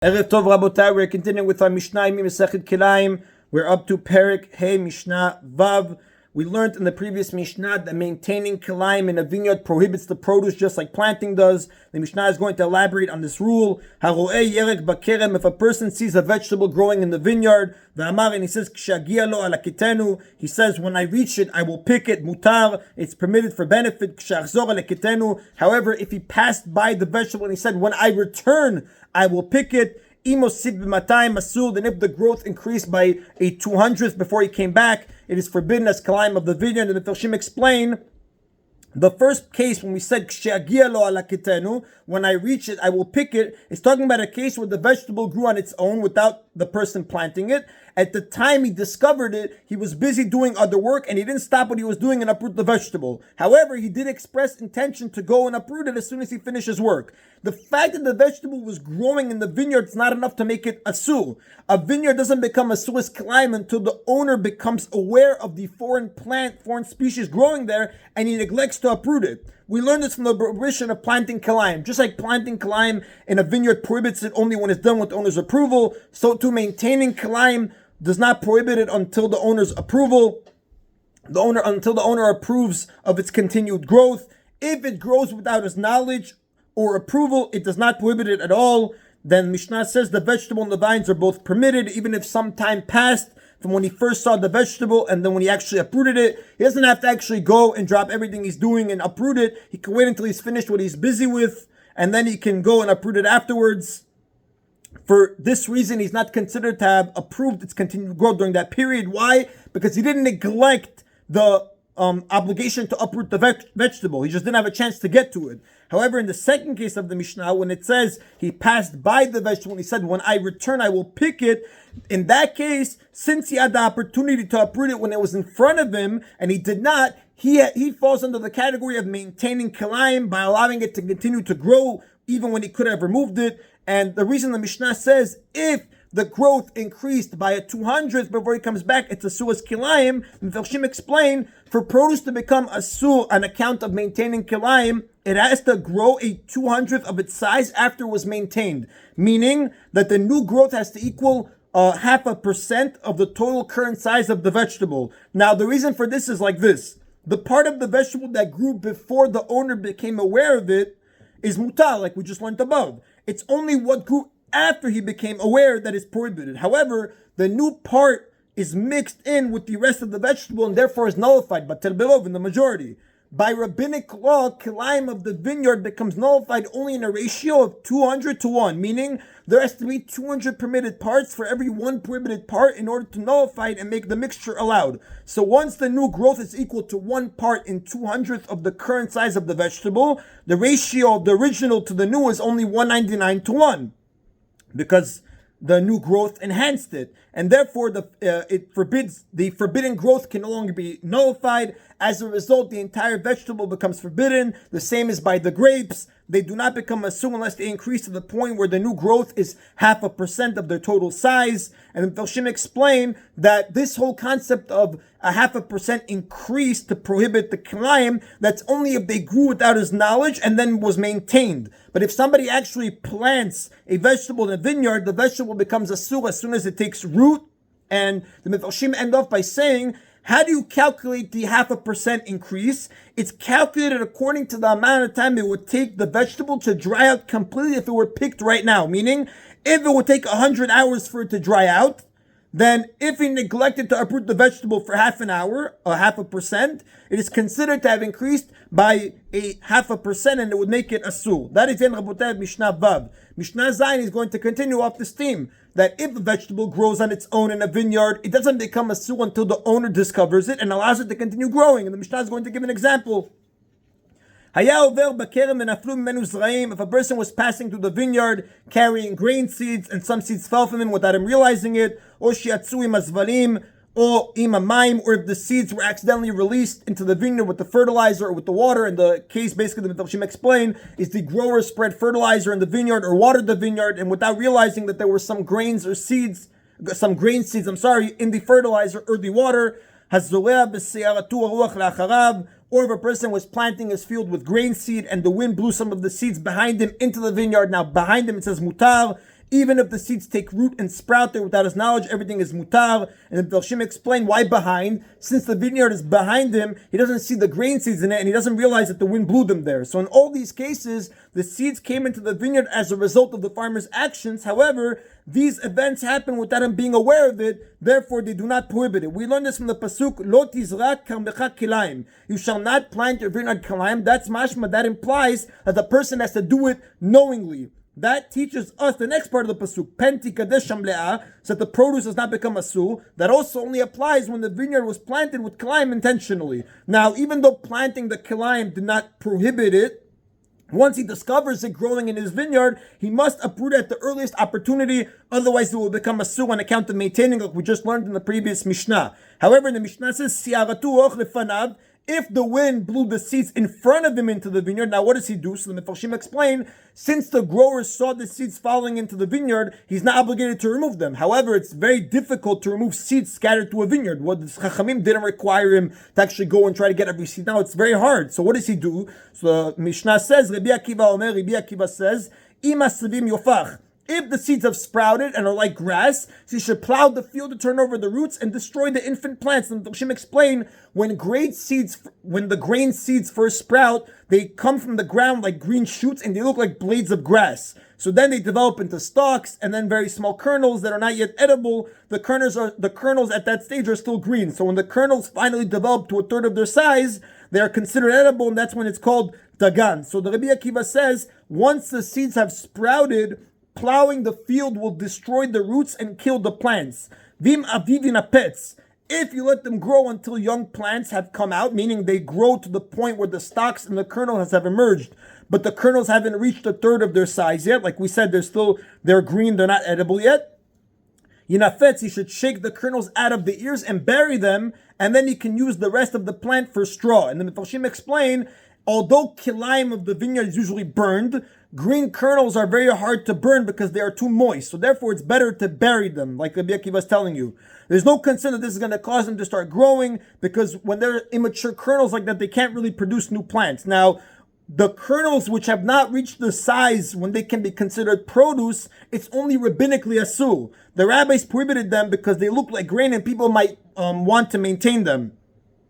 Erev Tov Rabotai, we're continuing with our Mishna Yomi Masechet Kilayim. We're up to Perik Hey Mishnah Vav. We learned in the previous Mishnah that maintaining Kilayim in a vineyard prohibits the produce just like planting does. The Mishnah is going to elaborate on this rule. Haro'eh yerek bakerem, if a person sees a vegetable growing in the vineyard, v'amar, and he says, Kshagia lo ala kitenu, he says, when I reach it, I will pick it, mutar, it's permitted for benefit, kshachzor ala kitenu. However, if he passed by the vegetable and he said, when I return, I will pick it, imosib b'matayim asur, then if the growth increased by a 200th before he came back, it is forbidden as Kilayim of the vineyard. And the Mepharshim explain, the first case when we said Kshagia lo ala kitenu, when I reach it, I will pick it, it's talking about a case where the vegetable grew on its own without the person planting it. At the time he discovered it, he was busy doing other work and he didn't stop what he was doing and uproot the vegetable. However, he did express intention to go and uproot it as soon as he finished his work. The fact that the vegetable was growing in the vineyard is not enough to make it asur. A vineyard doesn't become asur as Kilayim until the owner becomes aware of the foreign species growing there and he neglects to uproot it. We learned this from the prohibition of planting Kilayim. Just like planting Kilayim in a vineyard prohibits it only when it's done with the owner's approval, so too maintaining Kilayim does not prohibit it until the owner's approval. Until the owner approves of its continued growth. If it grows without his knowledge or approval, it does not prohibit it at all. Then Mishnah says the vegetable and the vines are both permitted, even if some time passed from when he first saw the vegetable and then when he actually uprooted it. He doesn't have to actually go and drop everything he's doing and uproot it. He can wait until he's finished what he's busy with, and then he can go and uproot it afterwards. For this reason, he's not considered to have approved its continued growth during that period. Why? Because he didn't neglect the obligation to uproot the vegetable. He just didn't have a chance to get to it. However, in the second case of the Mishnah, when it says he passed by the vegetable and he said, when I return, I will pick it. In that case, since he had the opportunity to uproot it when it was in front of him and he did not, he falls under the category of maintaining Kilayim by allowing it to continue to grow even when he could have removed it. And the reason the Mishnah says, if the growth increased by a 200th before he comes back, it's asur as Kilayim. Mepharshim explain, for produce to become asur on account of maintaining Kilayim, it has to grow a 200th of its size after it was maintained. Meaning that the new growth has to equal 0.5% of the total current size of the vegetable. Now, the reason for this is like this. The part of the vegetable that grew before the owner became aware of it is mutar, like we just learned above. It's only what grew after he became aware that is prohibited. However, the new part is mixed in with the rest of the vegetable and therefore is nullified, but telbelov in the majority. By rabbinic law, Kilayim of the vineyard becomes nullified only in a ratio of 200 to 1, meaning there has to be 200 permitted parts for every one prohibited part in order to nullify it and make the mixture allowed. So once the new growth is equal to 1 part in 200th of the current size of the vegetable, the ratio of the original to the new is only 199 to 1, because the new growth enhanced it, and therefore the forbidden growth can no longer be nullified. As a result, the entire vegetable becomes forbidden. The same is by the grapes. They do not become asur unless they increase to the point where the new growth is 0.5% of their total size. And the Mepharshim explain that this whole concept of a 0.5% increase to prohibit the Kilayim, that's only if they grew without his knowledge and then was maintained. But if somebody actually plants a vegetable in a vineyard, the vegetable becomes asur as soon as it takes root. And the Mepharshim end off by saying, how do you calculate the 0.5% increase? It's calculated according to the amount of time it would take the vegetable to dry out completely if it were picked right now. Meaning, if it would take 100 hours for it to dry out, then if he neglected to uproot the vegetable for half an hour, or 0.5%, it is considered to have increased by a 0.5% and it would make it asur. That is in Rabotai Mishnah Vav. Mishnah Zayin is going to continue off this theme, that if a vegetable grows on its own in a vineyard, it doesn't become asur until the owner discovers it and allows it to continue growing. And the Mishnah is going to give an example. If a person was passing through the vineyard carrying grain seeds and some seeds fell from him without him realizing it, or if the seeds were accidentally released into the vineyard with the fertilizer or with the water, and the case basically the Mepharshim explain is the grower spread fertilizer in the vineyard or watered the vineyard, and without realizing that there were some grain seeds in the fertilizer or the water, or if a person was planting his field with grain seed and the wind blew some of the seeds behind him into the vineyard. Now behind him it says mutar. Even if the seeds take root and sprout there without his knowledge, everything is mutar. And the Mepharshim explain why behind. Since the vineyard is behind him, he doesn't see the grain seeds in it, and he doesn't realize that the wind blew them there. So in all these cases, the seeds came into the vineyard as a result of the farmer's actions. However, these events happen without him being aware of it, therefore they do not prohibit it. We learn this from the pasuk, Lo tizrak karmecha kilayim. You shall not plant your vineyard kilayim. That's mashma. That implies that the person has to do it knowingly. That teaches us the next part of the pasuk, Penti kadesh shamle'ah, so that the produce does not become asur. That also only applies when the vineyard was planted with kilayim intentionally. Now, even though planting the kilayim did not prohibit it, once he discovers it growing in his vineyard, he must uproot it at the earliest opportunity, otherwise it will become asur on account of maintaining, like we just learned in the previous Mishnah. However, the Mishnah says, Si'aratu och lefanav, if the wind blew the seeds in front of him into the vineyard, now what does he do? So the Mepharshim explain, since the growers saw the seeds falling into the vineyard, he's not obligated to remove them. However, it's very difficult to remove seeds scattered to a vineyard. What the Chachamim didn't require him to actually go and try to get every seed. Now it's very hard. So what does he do? So the Mishnah says, Rabbi Akiva says, Ima savim yofach. If the seeds have sprouted and are like grass, so you should plow the field to turn over the roots and destroy the infant plants. And the Mepharshim explain, when the grain seeds first sprout, they come from the ground like green shoots and they look like blades of grass. So then they develop into stalks and then very small kernels that are not yet edible. The kernels at that stage are still green. So when the kernels finally develop to a third of their size, they are considered edible, and that's when it's called dagan. So the Rabbi Akiva says, once the seeds have sprouted, plowing the field will destroy the roots and kill the plants. Vim avivin apetz. If you let them grow until young plants have come out, meaning they grow to the point where the stalks and the kernels have emerged, but the kernels haven't reached a third of their size yet. Like we said, they're green, they're not edible yet. Yinafetz, you should shake the kernels out of the ears and bury them, and then you can use the rest of the plant for straw. And the Mepharshim explain, although kilayim of the vineyard is usually burned, green kernels are very hard to burn because they are too moist. So therefore it's better to bury them, like Rabbi Akiva was telling you. There's no concern that this is going to cause them to start growing, because when they're immature kernels like that, they can't really produce new plants. Now, the kernels which have not reached the size when they can be considered produce, it's only rabbinically asur. The rabbis prohibited them because they look like grain and people might want to maintain them.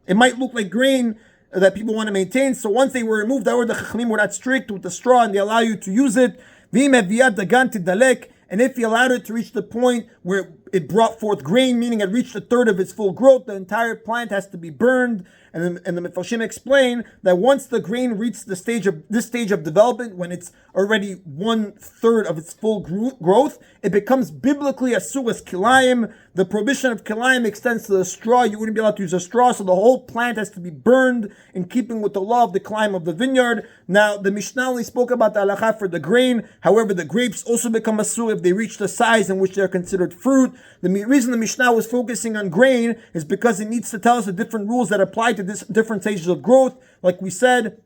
It might look like grain that people want to maintain. So once they were removed, the Chachamim were not strict with the straw and they allow you to use it. And if you allowed it to reach the point where it brought forth grain, meaning it reached a third of its full growth, the entire plant has to be burned. And the Mepharshim explain that once the grain reaches this stage of development, when it's already 1/3 of its full growth, it becomes biblically asur as kilayim. The prohibition of kilayim extends to the straw. You wouldn't be allowed to use a straw, so the whole plant has to be burned in keeping with the law of the kilayim of the vineyard. Now, the Mishnah only spoke about the halacha for the grain. However, the grapes also become asur if they reach the size in which they are considered fruit. The reason the Mishnah was focusing on grain is because it needs to tell us the different rules that apply to different stages of growth. Like we said,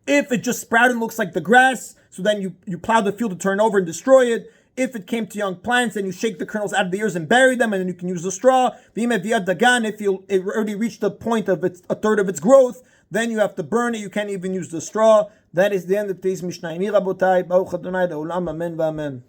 if it just sprouted and looks like the grass, so then you plow the field to turn over and destroy it. If it came to young plants, then you shake the kernels out of the ears and bury them, and then you can use the straw. If it already reached the point of a third of its growth, then you have to burn it. You can't even use the straw. That is the end of today's Mishnah. Baruch Adonai Le'olam, Amen v'Amen.